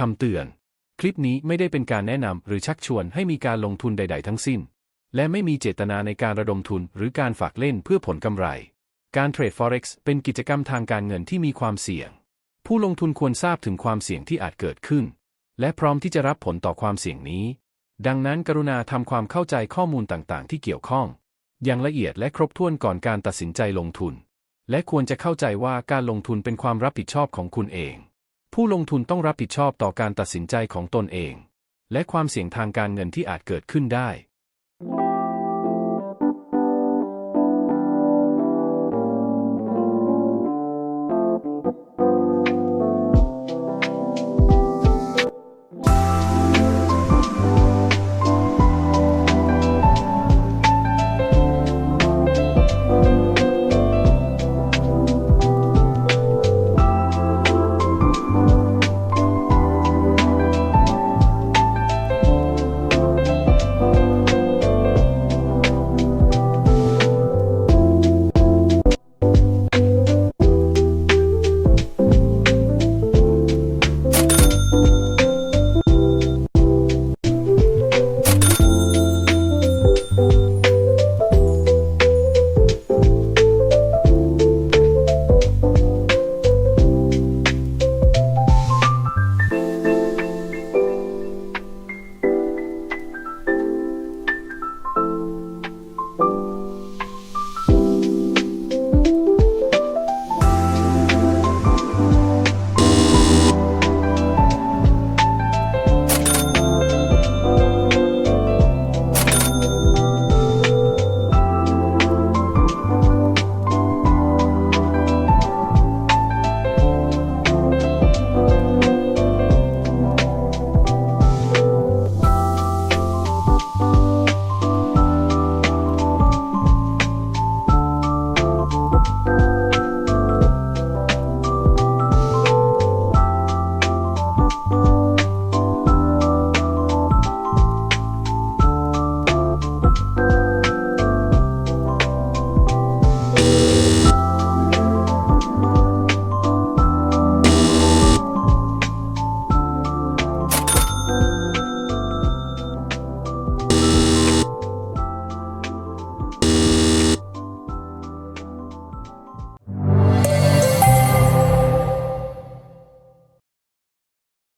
คำเตือนคลิปนี้ไม่ได้เป็นการแนะนำหรือชักชวนให้มีการลงทุนใดๆทั้งสิ้นและไม่มีเจตนาในการระดมทุนหรือการฝากเล่นเพื่อผลกำไรการเทรด Forex เป็นกิจกรรมทางการเงินที่มีความเสี่ยงผู้ลงทุนควรทราบถึงความเสี่ยงที่อาจเกิดขึ้นและพร้อมที่จะรับผลต่อความเสี่ยงนี้ดังนั้นกรุณาทำความเข้าใจข้อมูลต่างๆที่เกี่ยวข้องอย่างละเอียดและครบถ้วนก่อนการตัดสินใจลงทุนและควรจะเข้าใจว่าการลงทุนเป็นความรับผิดชอบของคุณเองผู้ลงทุนต้องรับผิดชอบต่อการตัดสินใจของตนเองและความเสี่ยงทางการเงินที่อาจเกิดขึ้นได้